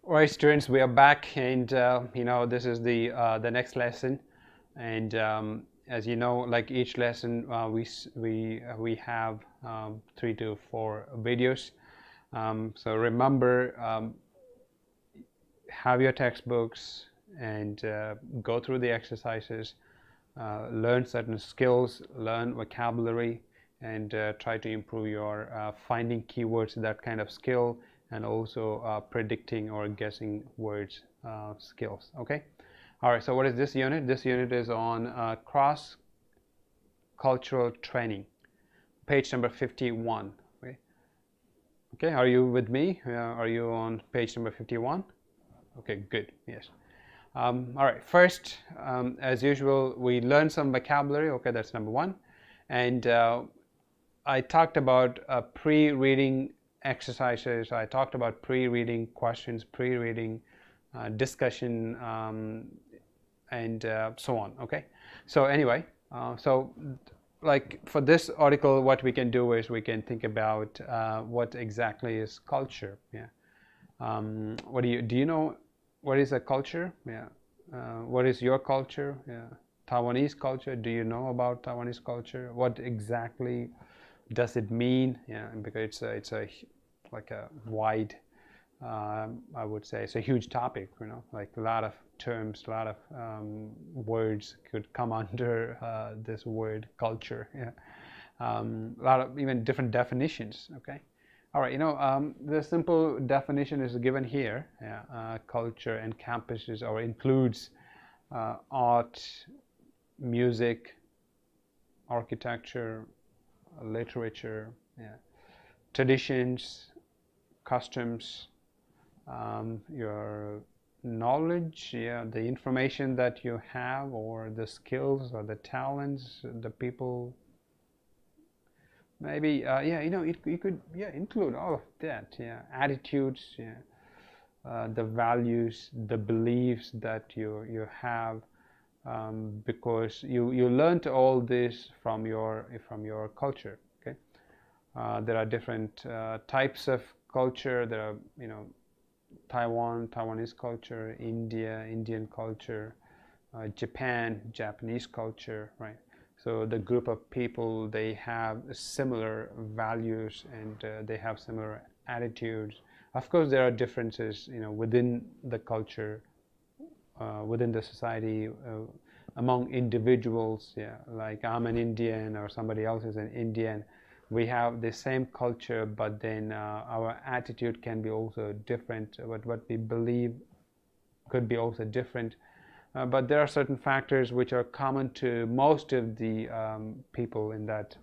All right, students, we are back, and this is the next lesson. And as you know, like each lesson, we have 3 to 4 videos. So remember, have your textbooks and go through the exercises, learn certain skills, learn vocabulary, and try to improve your finding keywords, that kind of skill, and also predicting or guessing words skills. Okay. All right. So what is this unit? This unit is on cross cultural training, page number 51. Okay. Okay. Are you with me? Are you on page number 51? Okay. Good. Yes. All right, first, as usual, we learn some vocabulary. Okay, that's number one. And I talked about pre-reading exercises. I talked about pre-reading questions, pre-reading discussion, and so on. Okay. So anyway, like for this article, what we can do is we can think about what exactly is culture. Yeah. What do you know what is a culture? Yeah. What is your culture? Yeah. Taiwanese culture. Do you know about Taiwanese culture? What exactly does it mean? Yeah, because it's a like a wide, I would say it's a huge topic. Like a lot of terms, a lot of words could come under this word culture. Yeah. A lot of even different definitions. Okay. All right, the simple definition is given here. Yeah, culture encompasses or includes art, music, architecture, literature, yeah, traditions, customs, your knowledge, yeah, the information that you have, or the skills or the talents, the people. Maybe, yeah, it could, yeah, include all of that, yeah, attitudes, yeah, the values, the beliefs that you have, because you learned all this from your culture. Okay, there are different types of culture. There are Taiwanese culture, Indian culture, Japan, Japanese culture, right? So the group of people, they have similar values, and they have similar attitudes. Of course, there are differences, within the culture, within the society, among individuals. Yeah, like I'm an Indian or somebody else is an Indian. We have the same culture, but then our attitude can be also different. What we believe could be also different. But there are certain factors which are common to most of the people in that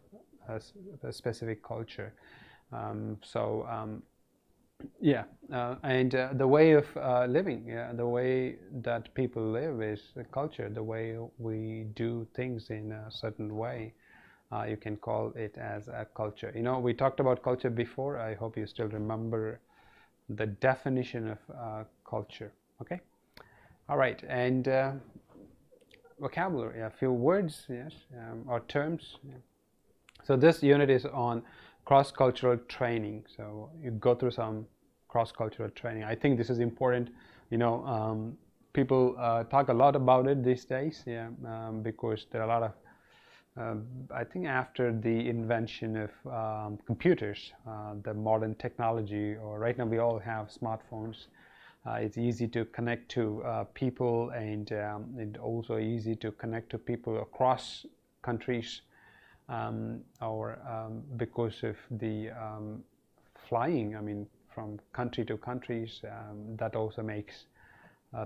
specific culture. Yeah, and the way of living, yeah, the way that people live is the culture, the way we do things in a certain way. You can call it as a culture. We talked about culture before. I hope you still remember the definition of culture. Okay. All right, and vocabulary, a few words, yes, or terms. Yeah. So this unit is on cross-cultural training. So you go through some cross-cultural training. I think this is important. People talk a lot about it these days, yeah, because there are a lot of I think after the invention of computers, the modern technology, or right now we all have smartphones. It's easy to connect to people, and it's also easy to connect to people across countries, or because of the flying. I mean, from country to countries, that also makes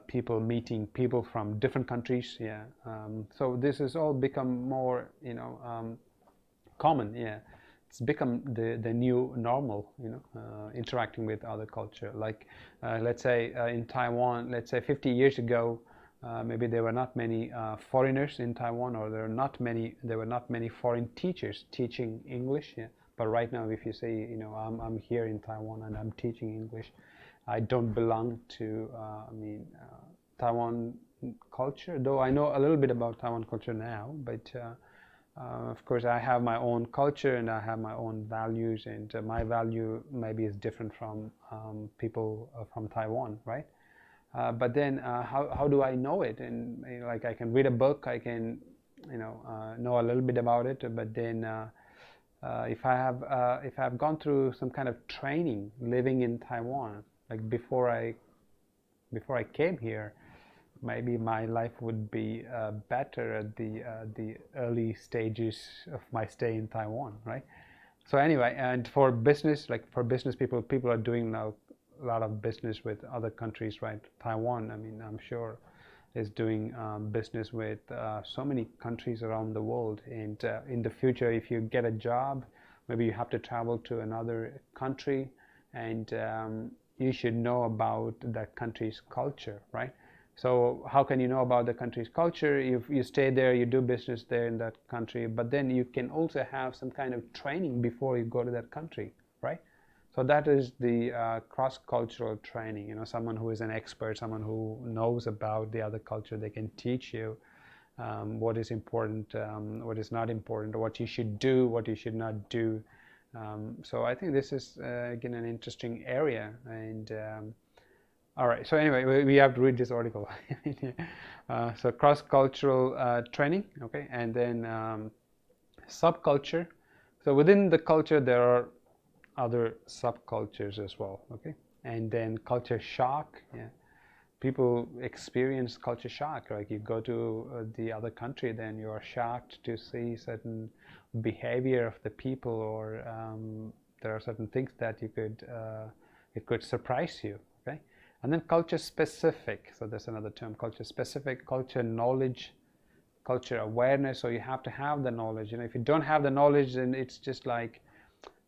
people meeting people from different countries. Yeah. So this has all become more, common. Yeah. It's become the new normal. Interacting with other culture. Like, let's say in Taiwan, let's say 50 years ago, maybe there were not many foreigners in Taiwan, or there were not many foreign teachers teaching English. Yeah. But right now, if you say, I'm here in Taiwan and I'm teaching English, I don't belong to, Taiwan culture, though I know a little bit about Taiwan culture now, but Of course, I have my own culture and I have my own values, and my value maybe is different from people from Taiwan, right? But then how do I know it? And like I can read a book, I can know a little bit about it, but then if I've gone through some kind of training living in Taiwan, like before I came here, maybe my life would be better at the early stages of my stay in Taiwan, right? So anyway, and for business, like for business people, people are doing now a lot of business with other countries, right? Taiwan, I mean, I'm sure is doing business with so many countries around the world. And in the future, if you get a job, maybe you have to travel to another country, and you should know about that country's culture, right? So how can you know about the country's culture? If you stay there, you do business there in that country, but then you can also have some kind of training before you go to that country, right? So that is the cross-cultural training. Someone who is an expert, someone who knows about the other culture, they can teach you what is important, what is not important, what you should do, what you should not do. So I think this is again an interesting area. And all right, so anyway, we have to read this article. So cross-cultural training, okay, and then subculture. So within the culture, there are other subcultures as well, okay, and then culture shock. Yeah, people experience culture shock. Like you go to the other country, then you are shocked to see certain behavior of the people, or there are certain things that it could surprise you, okay. And then culture specific, so there's another term, culture specific, culture knowledge, culture awareness. So you have to have the knowledge. If you don't have the knowledge, then it's just like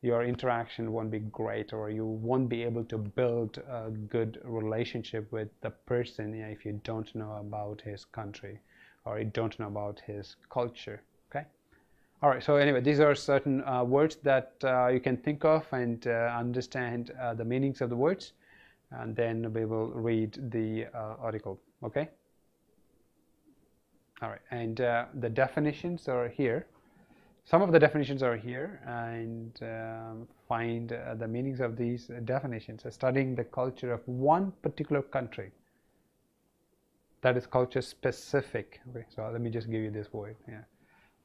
your interaction won't be great, or you won't be able to build a good relationship with the person if you don't know about his country or you don't know about his culture, okay. All right, so anyway, these are certain words that you can think of and understand the meanings of the words, and then we will read the article, okay. All right, and the definitions are here. Some of the definitions are here, and find the meanings of these definitions. Studying the culture of one particular country, that is culture specific. Okay, so let me just give you this word. Yeah,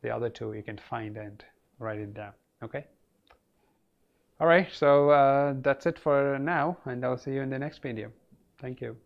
the other two you can find and write it down. Okay. All right, so that's it for now, and I'll see you in the next video. Thank you.